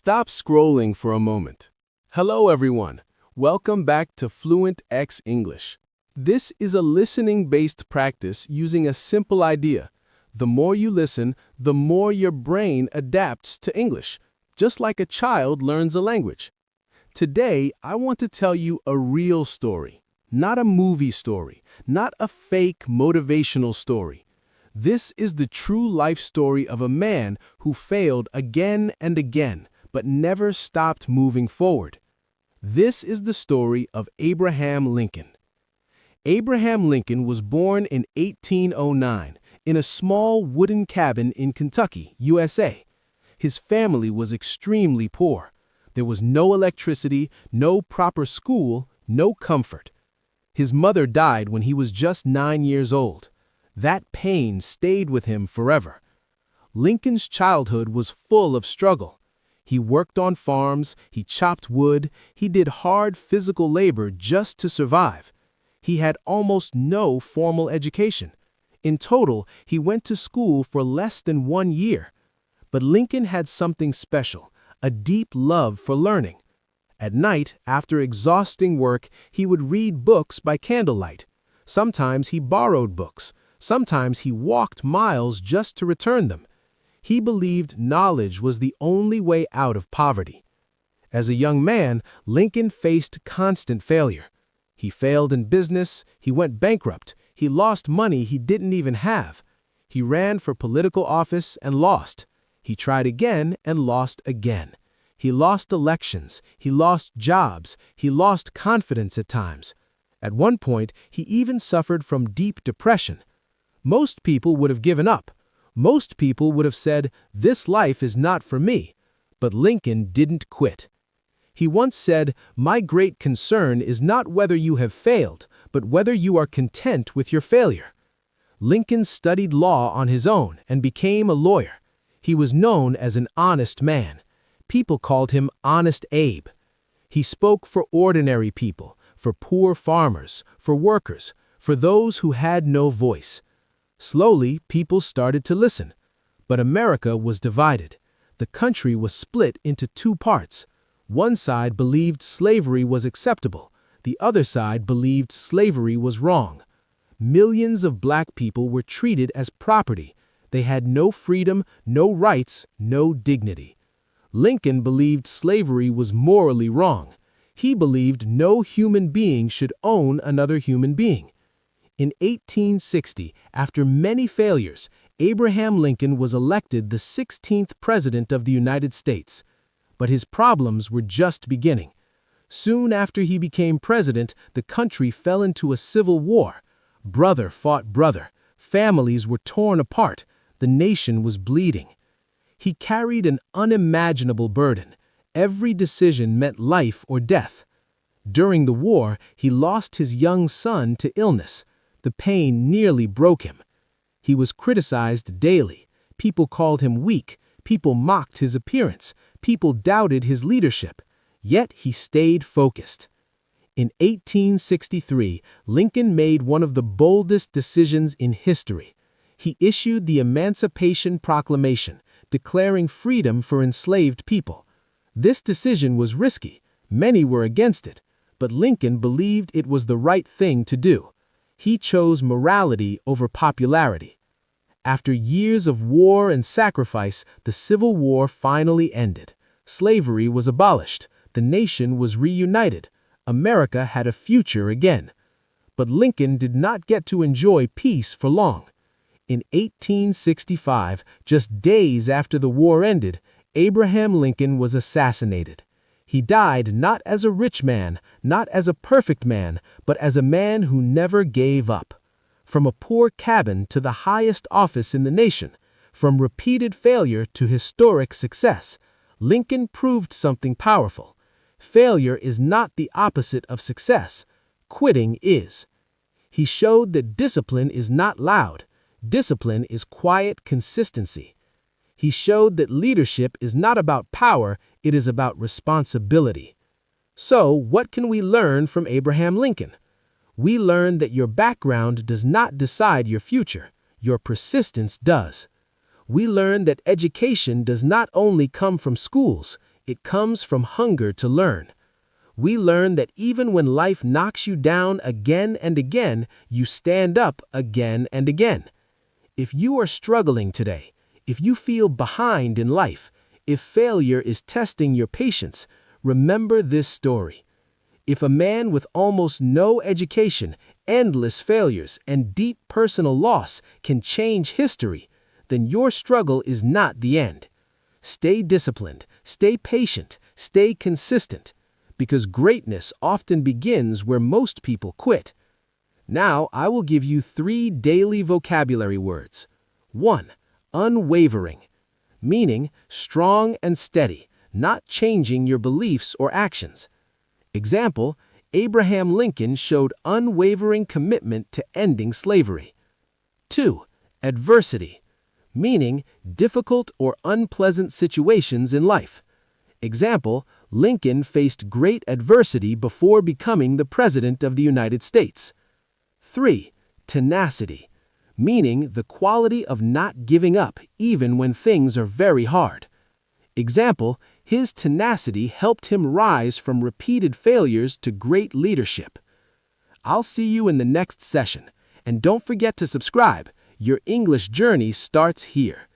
Stop scrolling for a moment. Hello everyone. Welcome back to FluentX English. This is a listening-based practice using a simple idea. The more you listen, the more your brain adapts to English, just like a child learns a language. Today, I want to tell you a real story, not a movie story, not a fake motivational story. This is the true life story of a man who failed again and again, but never stopped moving forward. This is the story of Abraham Lincoln. Abraham Lincoln was born in 1809 in a small wooden cabin in Kentucky, USA. His family was extremely poor. There was no electricity, no proper school, no comfort. His mother died when he was just 9 years old. That pain stayed with him forever. Lincoln's childhood was full of struggle. He worked on farms, he chopped wood, he did hard physical labor just to survive. He had almost no formal education. In total, he went to school for less than 1 year. But Lincoln had something special, a deep love for learning. At night, after exhausting work, he would read books by candlelight. Sometimes he borrowed books. Sometimes he walked miles just to return them. He believed knowledge was the only way out of poverty. As a young man, Lincoln faced constant failure. He failed in business, he went bankrupt, he lost money he didn't even have. He ran for political office and lost. He tried again and lost again. He lost elections, he lost jobs, he lost confidence at times. At one point, he even suffered from deep depression. Most people would have given up. Most people would have said, "This life is not for me." But Lincoln didn't quit. He once said, "My great concern is not whether you have failed, but whether you are content with your failure." Lincoln studied law on his own and became a lawyer. He was known as an honest man. People called him Honest Abe. He spoke for ordinary people, for poor farmers, for workers, for those who had no voice. Slowly, people started to listen. But America was divided. The country was split into two parts. One side believed slavery was acceptable. The other side believed slavery was wrong. Millions of black people were treated as property. They had no freedom, no rights, no dignity. Lincoln believed slavery was morally wrong. He believed no human being should own another human being. In 1860, after many failures, Abraham Lincoln was elected the 16th President of the United States. But his problems were just beginning. Soon after he became president, the country fell into a civil war. Brother fought brother. Families were torn apart. The nation was bleeding. He carried an unimaginable burden. Every decision meant life or death. During the war, he lost his young son to illness. The pain nearly broke him. He was criticized daily. People called him weak. People mocked his appearance. People doubted his leadership. Yet he stayed focused. In 1863, Lincoln made one of the boldest decisions in history. He issued the Emancipation Proclamation, declaring freedom for enslaved people. This decision was risky. Many were against it. But Lincoln believed it was the right thing to do. He chose morality over popularity. After years of war and sacrifice, the Civil War finally ended. Slavery was abolished. The nation was reunited. America had a future again. But Lincoln did not get to enjoy peace for long. In 1865, just days after the war ended, Abraham Lincoln was assassinated. He died not as a rich man, not as a perfect man, but as a man who never gave up. From a poor cabin to the highest office in the nation, from repeated failure to historic success, Lincoln proved something powerful. Failure is not the opposite of success. Quitting is. He showed that discipline is not loud. Discipline is quiet consistency. He showed that leadership is not about power, it is about responsibility. So, what can we learn from Abraham Lincoln? We learn that your background does not decide your future, your persistence does. We learn that education does not only come from schools, It comes from hunger to learn. We learn that even when life knocks you down again and again, you stand up again and again. If you are struggling today, if you feel behind in life, if failure is testing your patience, remember this story. If a man with almost no education, endless failures, and deep personal loss can change history, then your struggle is not the end. Stay disciplined, stay patient, stay consistent, because greatness often begins where most people quit. Now I will give you 3 daily vocabulary words. 1. Unwavering, meaning strong and steady, not changing your beliefs or actions. Example, Abraham Lincoln showed unwavering commitment to ending slavery. 2. Adversity, meaning difficult or unpleasant situations in life. Example, Lincoln faced great adversity before becoming the President of the United States. 3. Tenacity, meaning the quality of not giving up even when things are very hard. Example, his tenacity helped him rise from repeated failures to great leadership. I'll see you in the next session, and don't forget to subscribe. Your English journey starts here.